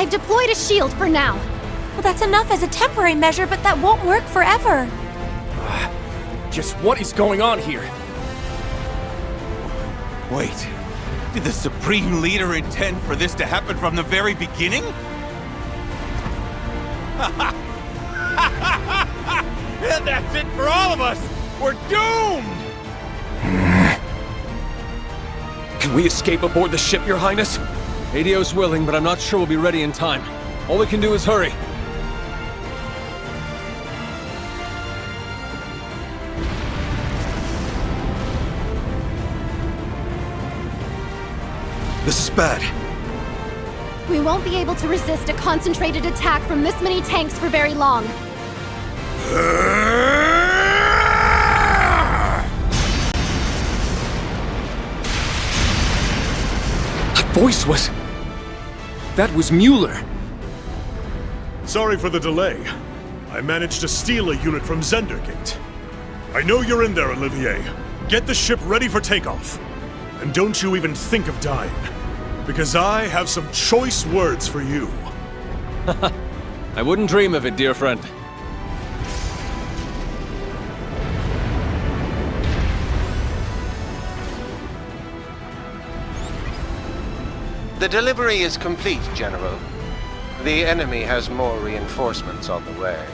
I've deployed a shield for now. Well, that's enough as a temporary measure, but that won't work forever. Just what is going on here? Wait, did the Supreme Leader intend for this to happen from the very beginning? And that's it for all of us! We're doomed! Can we escape aboard the ship, Your Highness? ADO's willing, but I'm not sure we'll be ready in time. All we can do is hurry. This is bad. We won't be able to resist a concentrated attack from this many tanks for very long. That voice was... That was Mueller. Sorry for the delay. I managed to steal a unit from Zendergate. I know you're in there, Olivier. Get the ship ready for takeoff. And don't you even think of dying. Because I have some choice words for you. I wouldn't dream of it, dear friend. The delivery is complete, General. The enemy has more reinforcements on the way.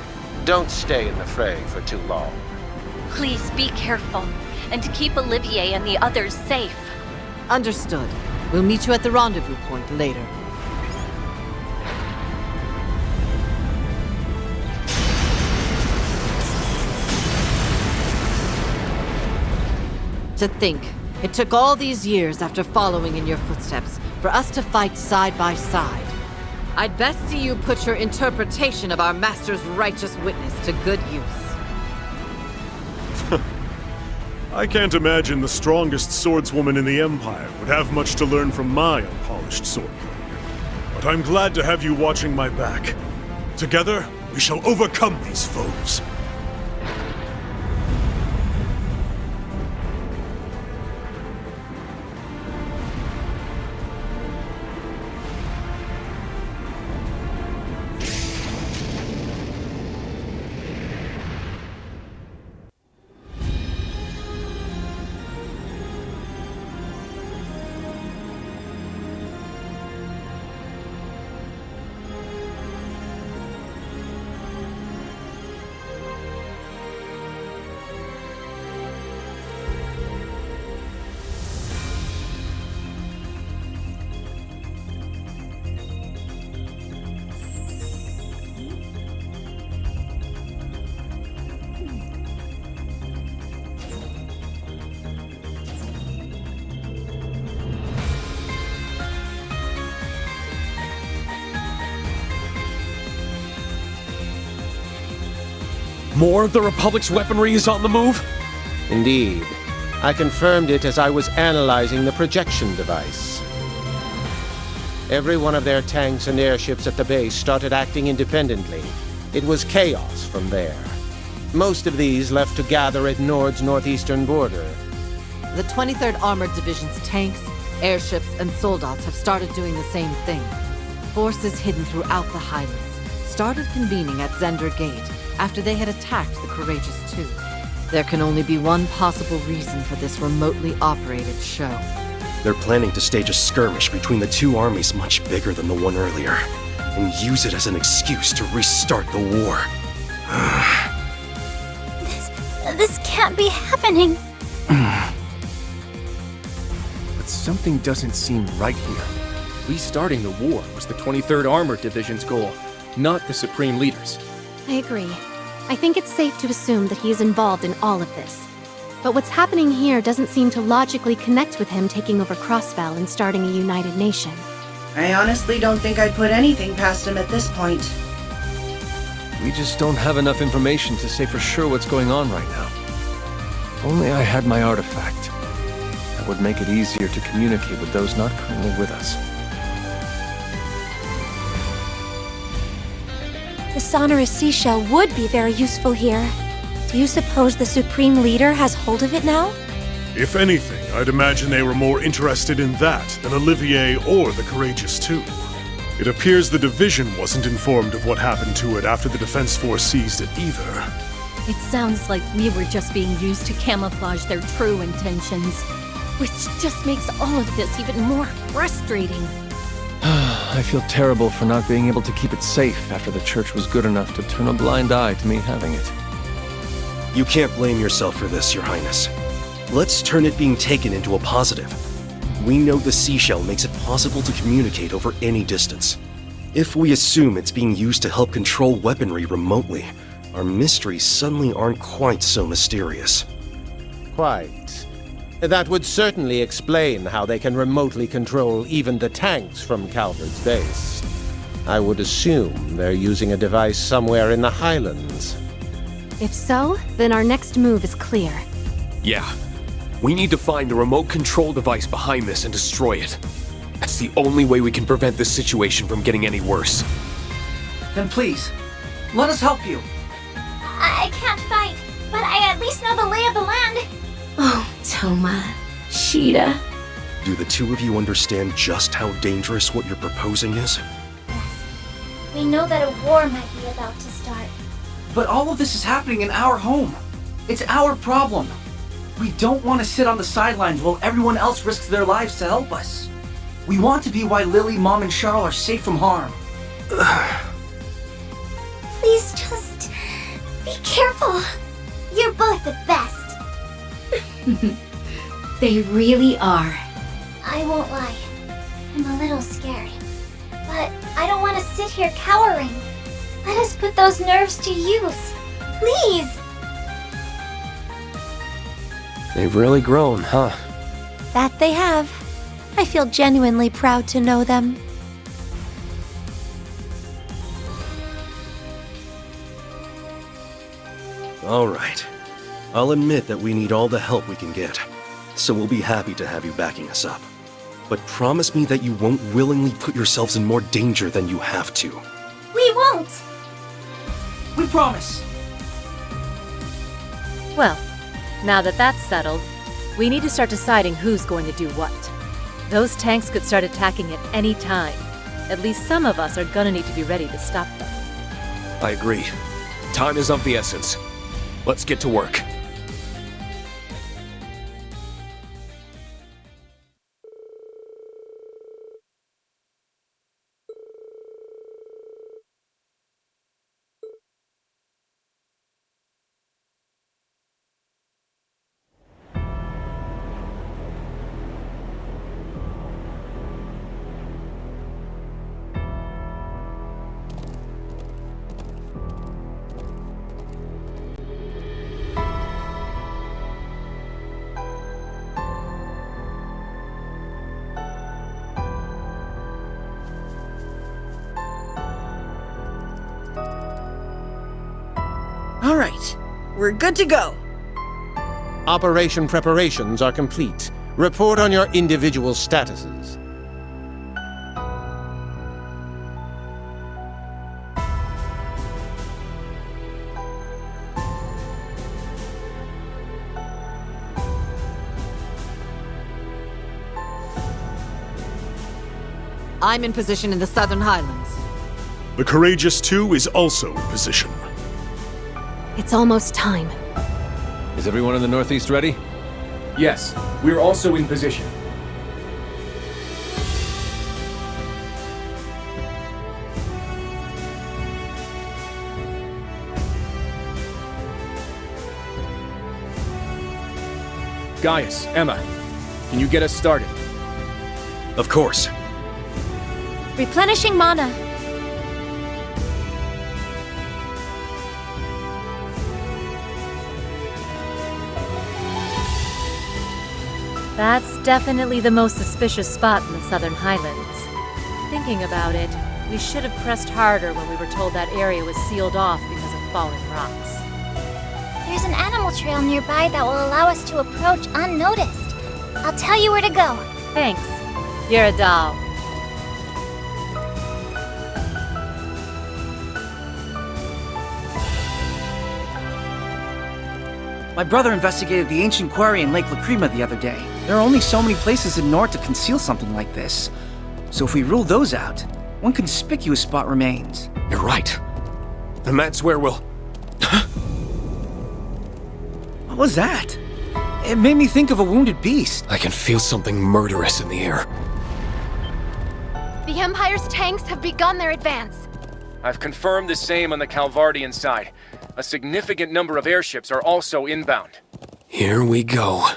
Don't stay in the fray for too long. Please be careful, and keep Olivier and the others safe. Understood. We'll meet you at the rendezvous point later. To think, it took all these years after following in your footsteps for us to fight side by side. I'd best see you put your interpretation of our master's righteous witness to good use. I can't imagine the strongest swordswoman in the Empire would have much to learn from my unpolished swordplay. But I'm glad to have you watching my back. Together, we shall overcome these foes. More of the Republic's weaponry is on the move? Indeed. I confirmed it as I was analyzing the projection device. Every one of their tanks and airships at the base started acting independently. It was chaos from there. Most of these left to gather at Nord's northeastern border. The 23rd Armored Division's tanks, airships, and soldats have started doing the same thing. Forces hidden throughout the Highlands started convening at Zender Gate after they had attacked the Courageous II. There can only be one possible reason for this remotely operated show. They're planning to stage a skirmish between the two armies much bigger than the one earlier, and use it as an excuse to restart the war. This can't be happening. But something doesn't seem right here. Restarting the war was the 23rd Armored Division's goal, not the Supreme Leader's. I agree. I think it's safe to assume that he is involved in all of this. But what's happening here doesn't seem to logically connect with him taking over Crossfell and starting a united nation. I honestly don't think I'd put anything past him at this point. We just don't have enough information to say for sure what's going on right now. If only I had my artifact. That would make it easier to communicate with those not currently with us. The sonorous seashell would be very useful here. Do you suppose the Supreme Leader has hold of it now? If anything, I'd imagine they were more interested in that than Olivier or the Courageous II. It appears the division wasn't informed of what happened to it after the Defense Force seized it either. It sounds like we were just being used to camouflage their true intentions, which just makes all of this even more frustrating. I feel terrible for not being able to keep it safe after the church was good enough to turn a blind eye to me having it. You can't blame yourself for this, Your Highness. Let's turn it being taken into a positive. We know the seashell makes it possible to communicate over any distance. If we assume it's being used to help control weaponry remotely, our mysteries suddenly aren't quite so mysterious. Quite. That would certainly explain how they can remotely control even the tanks from Calvert's base. I would assume they're using a device somewhere in the Highlands. If so, then our next move is clear. Yeah. We need to find the remote control device behind this and destroy it. That's the only way we can prevent this situation from getting any worse. Then please, let us help you. I can't fight, but I at least know the lay of the land. Oh, Toma, Sheeta. Do the two of you understand just how dangerous what you're proposing is? We know that a war might be about to start. But all of this is happening in our home. It's our problem. We don't want to sit on the sidelines while everyone else risks their lives to help us. We want to be why Lily, Mom, and Charles are safe from harm. Please just be careful. You're both the best. They really are. I won't lie. I'm a little scared. But I don't want to sit here cowering. Let us put those nerves to use. Please! They've really grown, huh? That they have. I feel genuinely proud to know them. All right. I'll admit that we need all the help we can get, so we'll be happy to have you backing us up. But promise me that you won't willingly put yourselves in more danger than you have to. We won't! We promise! Well, now that that's settled, we need to start deciding who's going to do what. Those tanks could start attacking at any time. At least some of us are gonna need to be ready to stop them. I agree. Time is of the essence. Let's get to work. All right, we're good to go. Operation preparations are complete. Report on your individual statuses. I'm in position in the Southern Highlands. The Courageous 2 is also in position. It's almost time. Is everyone in the Northeast ready? Yes, we're also in position. Gaius, Emma, can you get us started? Of course. Replenishing mana. That's definitely the most suspicious spot in the Southern Highlands. Thinking about it, we should have pressed harder when we were told that area was sealed off because of falling rocks. There's an animal trail nearby that will allow us to approach unnoticed. I'll tell you where to go. Thanks. You're a doll. My brother investigated the ancient quarry in Lake Lacrima the other day. There are only so many places in Nord to conceal something like this. So if we rule those out, one conspicuous spot remains. You're right. And that's where we'll... What was that? It made me think of a wounded beast. I can feel something murderous in the air. The Empire's tanks have begun their advance. I've confirmed the same on the Calvardian side. A significant number of airships are also inbound. Here we go.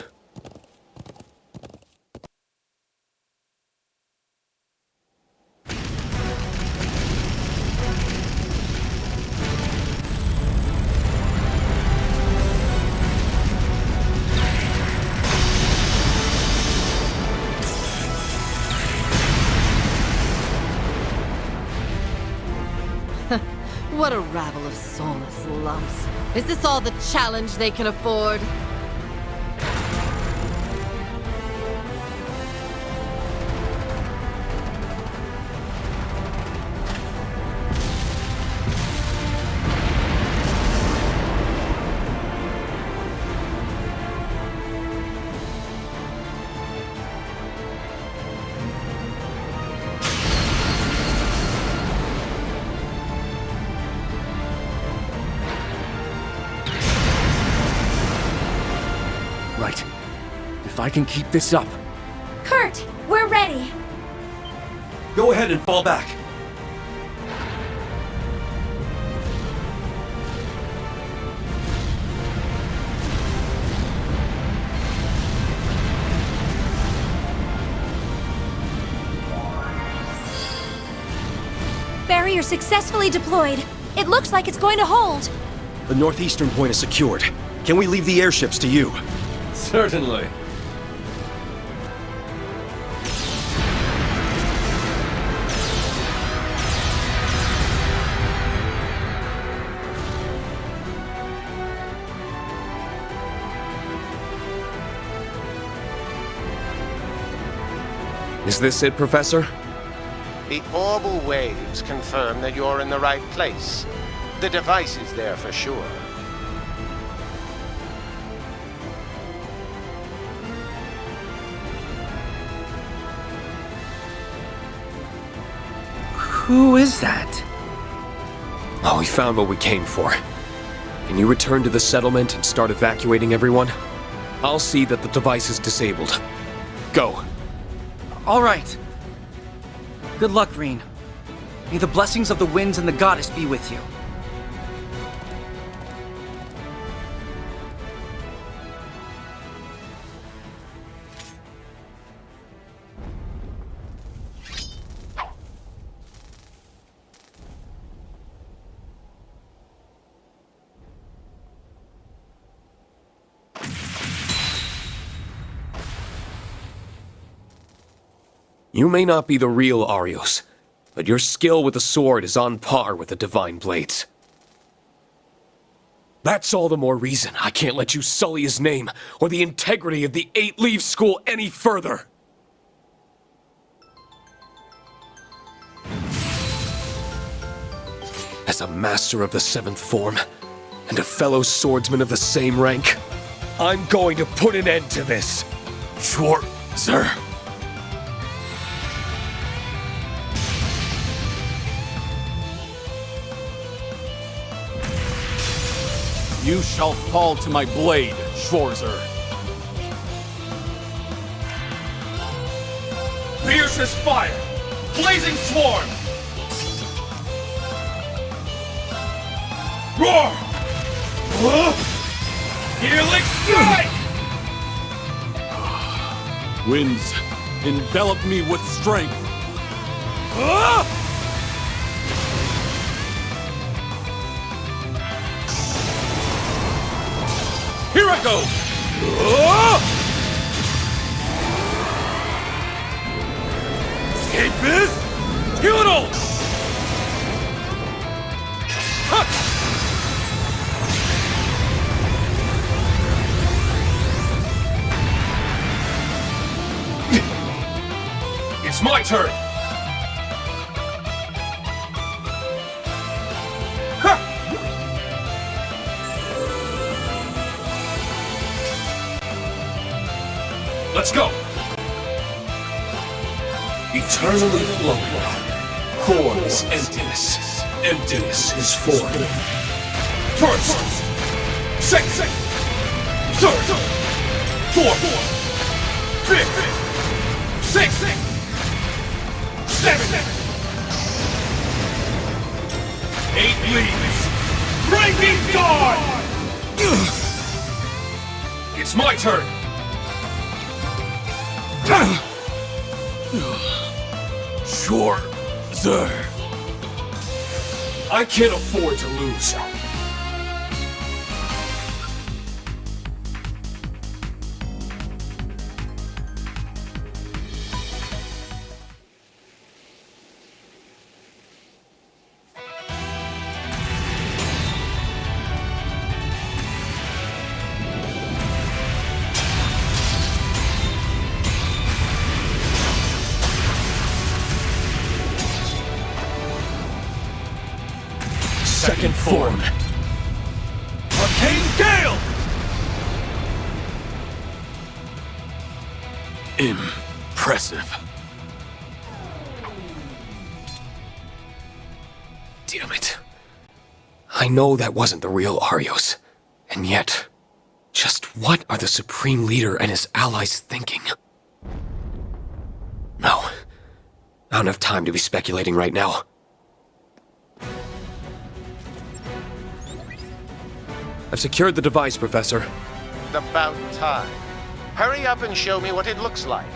What a rabble of soulless lumps. Is this all the challenge they can afford? Right. If I can keep this up... Kurt, we're ready. Go ahead and fall back. Barrier successfully deployed. It looks like it's going to hold. The northeastern point is secured. Can we leave the airships to you? Certainly. Is this it, Professor? The orbal waves confirm that you're in the right place. The device is there for sure. Who is that? Oh, we found what we came for. Can you return to the settlement and start evacuating everyone? I'll see that the device is disabled. Go. All right. Good luck, Reen. May the blessings of the winds and the goddess be with you. You may not be the real Arios, but your skill with the sword is on par with the Divine Blades. That's all the more reason I can't let you sully his name or the integrity of the 8-Leaf School any further. As a master of the 7th form, and a fellow swordsman of the same rank, I'm going to put an end to this. Schwarzer. You shall fall to my blade, Schwarzer. Fiercest fire! Blazing swarm! Roar! Healing strike! Winds, envelop me with strength. Here I go! Escapist! Kill it all! It's my turn! Let's go! Eternally flowing, Form is emptiness. Emptiness is form. First, second, third, fourth, fifth, sixth, seventh, 8 leaves. Breaking Dawn! It's my turn. Sure, sir. I can't afford to lose. Second form. Arcane Gale! Impressive. Damn it. I know that wasn't the real Arios. And yet, just what are the Supreme Leader and his allies thinking? No. I don't have time to be speculating right now. I've secured the device, Professor. About time. Hurry up and show me what it looks like.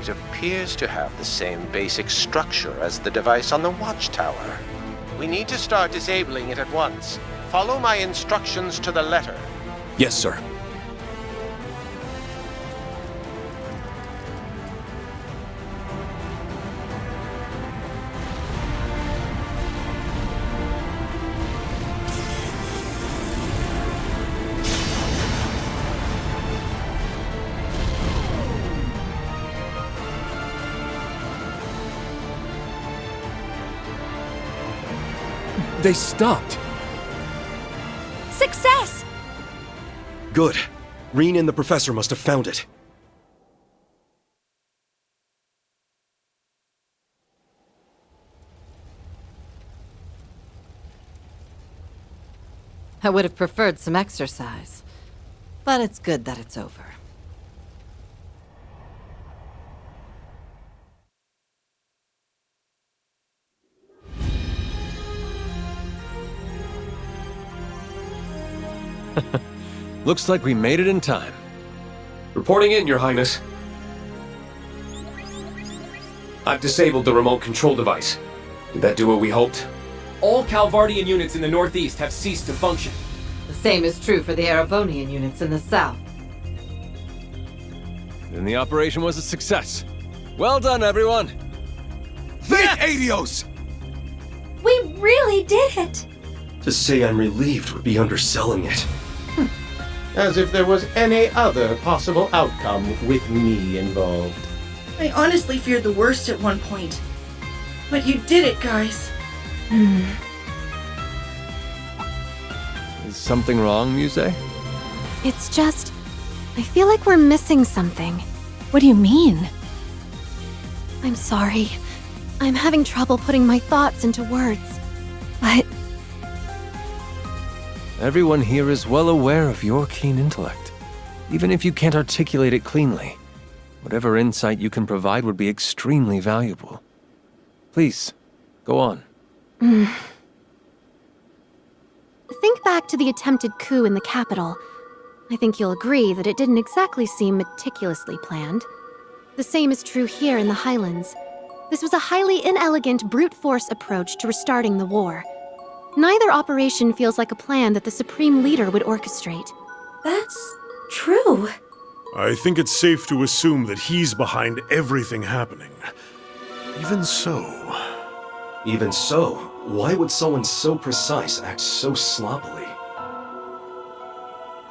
It appears to have the same basic structure as the device on the watchtower. We need to start disabling it at once. Follow my instructions to the letter. Yes, sir. They stopped. Success! Good. Reen and the professor must have found it. I would have preferred some exercise, but it's good that it's over. Looks like we made it in time. Reporting in, Your Highness. I've disabled the remote control device. Did that do what we hoped? All Calvardian units in the northeast have ceased to function. The same is true for the Erebonian units in the south. Then the operation was a success. Well done, everyone! Thank Adios! We really did it! To say I'm relieved would be underselling it. As if there was any other possible outcome with me involved. I honestly feared the worst at one point. But you did it, guys. Is something wrong, Muse? It's just... I feel like we're missing something. What do you mean? I'm sorry. I'm having trouble putting my thoughts into words. But... Everyone here is well aware of your keen intellect. Even if you can't articulate it cleanly, whatever insight you can provide would be extremely valuable. Please, go on. Think back to the attempted coup in the capital. I think you'll agree that it didn't exactly seem meticulously planned. The same is true here in the Highlands. This was a highly inelegant brute force approach to restarting the war. Neither operation feels like a plan that the Supreme Leader would orchestrate. That's true. I think it's safe to assume that he's behind everything happening. Even so... Even so, why would someone so precise act so sloppily?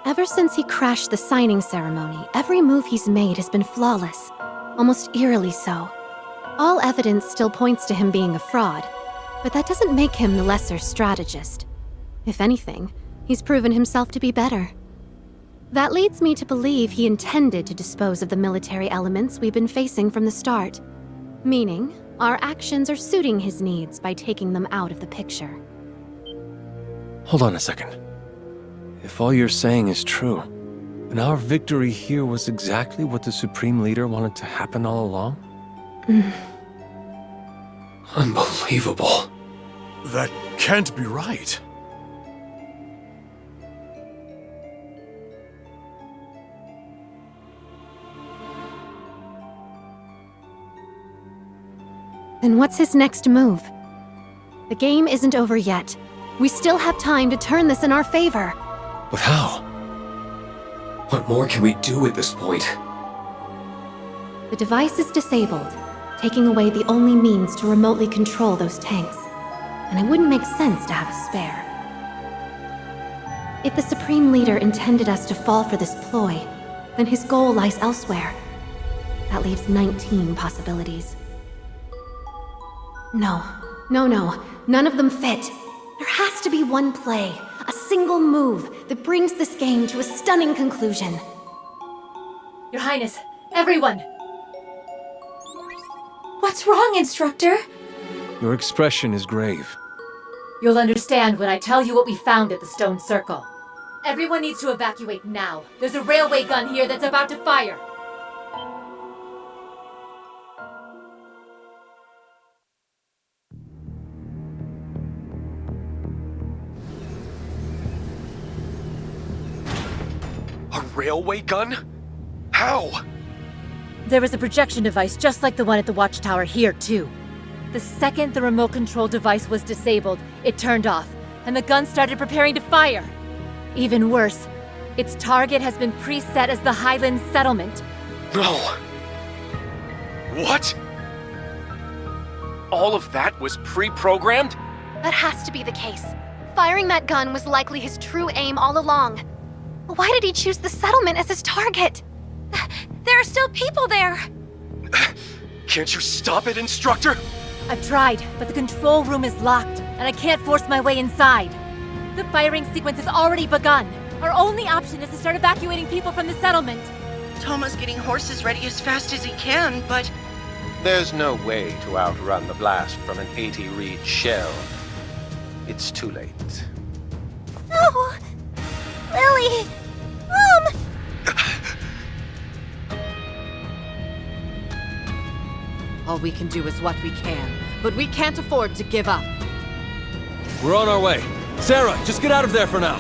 Ever since he crashed the signing ceremony, every move he's made has been flawless. Almost eerily so. All evidence still points to him being a fraud. But that doesn't make him the lesser strategist. If anything, he's proven himself to be better. That leads me to believe he intended to dispose of the military elements we've been facing from the start. Meaning, our actions are suiting his needs by taking them out of the picture. Hold on a second. If all you're saying is true, then our victory here was exactly what the Supreme Leader wanted to happen all along? Unbelievable. That can't be right. Then what's his next move? The game isn't over yet. We still have time to turn this in our favor. But how? What more can we do at this point? The device is disabled, taking away the only means to remotely control those tanks. And it wouldn't make sense to have a spare. If the Supreme Leader intended us to fall for this ploy, then his goal lies elsewhere. That leaves 19 possibilities. No. None of them fit. There has to be one play, a single move that brings this game to a stunning conclusion. Your Highness, everyone! What's wrong, Instructor? Your expression is grave. You'll understand when I tell you what we found at the Stone Circle. Everyone needs to evacuate now. There's a railway gun here that's about to fire. A railway gun? How? There was a projection device just like the one at the watchtower here, too. The second the remote control device was disabled, it turned off, and the gun started preparing to fire. Even worse, its target has been preset as the Highland Settlement. No. What? All of that was pre-programmed? That has to be the case. Firing that gun was likely his true aim all along. Why did he choose the settlement as his target? There are still people there! Can't you stop it, Instructor? I've tried, but the control room is locked, and I can't force my way inside. The firing sequence has already begun. Our only option is to start evacuating people from the settlement. Thomas getting horses ready as fast as he can, but... There's no way to outrun the blast from an 80-reed shell. It's too late. No! Lily! Mom! All we can do is what we can, but we can't afford to give up. We're on our way. Sarah, just get out of there for now.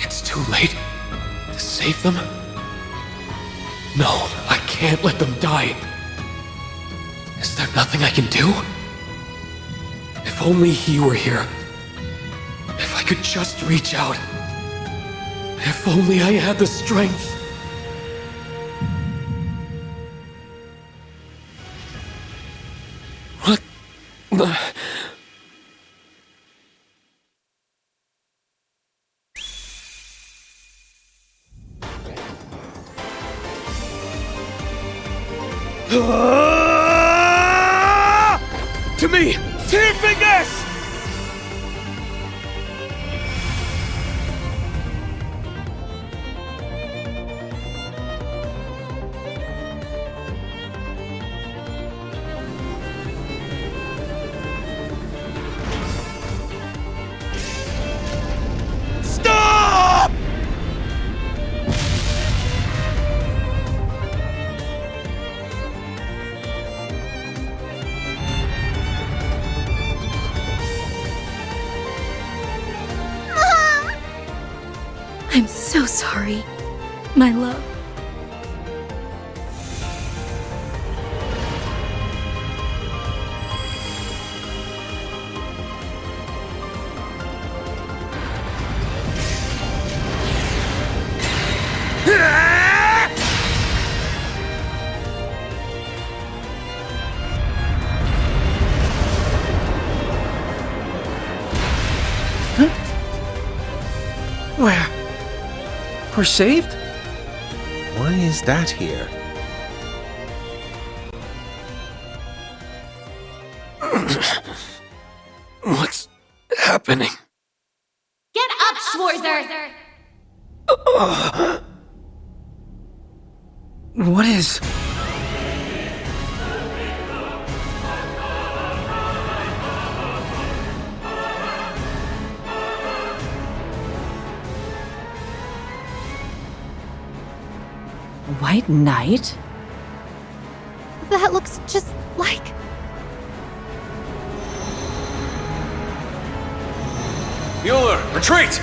It's too late to save them? No, I can't let them die. Is there nothing I can do? If only he were here. If I could just reach out. If only I had the strength. What the... To me! Tear fingers! Stop! I'm so sorry, my love. Where? We're saved? Why is that here? What's happening? Get up, Schwarzer! What is... White Knight? That looks just like... Mueller, retreat!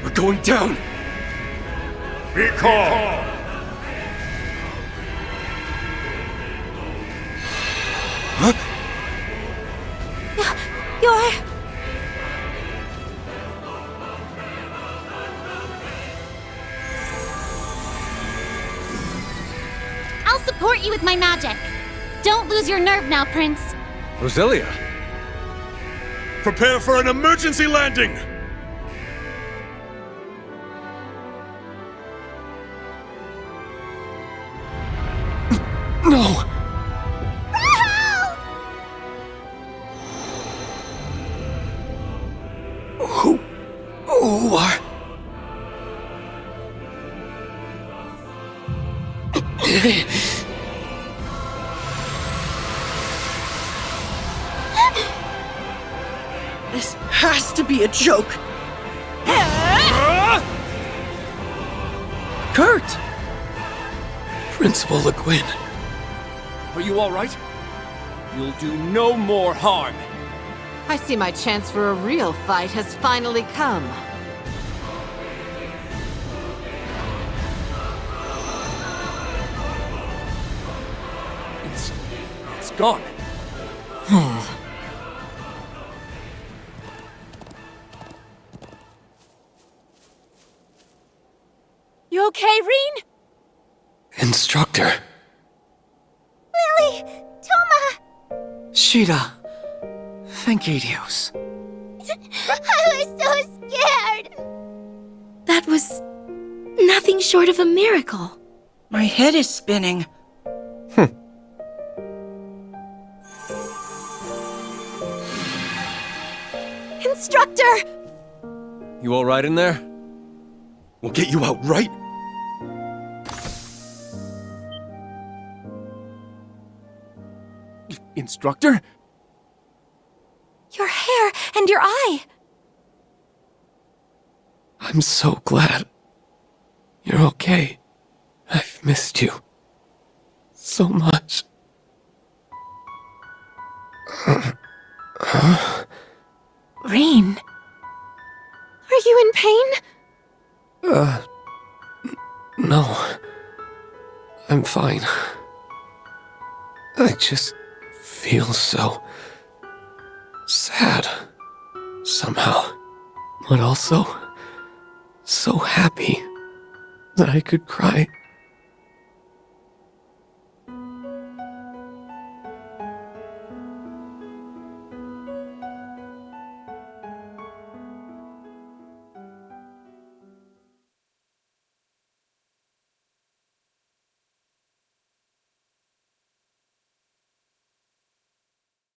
We're going down! Be calm! You're... I'll support you with my magic. Don't lose your nerve now, Prince. Roselia? Prepare for an emergency landing! No! Who are... This has to be a joke. Kurt! Principal Le Guin. Are you all right? You'll do no more harm. I see my chance for a real fight has finally come. It's gone. You okay, Reen? Instructor. Lily! Toma! Sheeta. Thank you, Dios. I was so scared! That was... nothing short of a miracle. My head is spinning. Instructor! You all right in there? We'll get you out right. Instructor? Your hair and your eye. I'm so glad. You're okay. I've missed you. So much. Reen. Are you in pain? No. I'm fine. I just feel so... sad. Somehow. But also... so happy that I could cry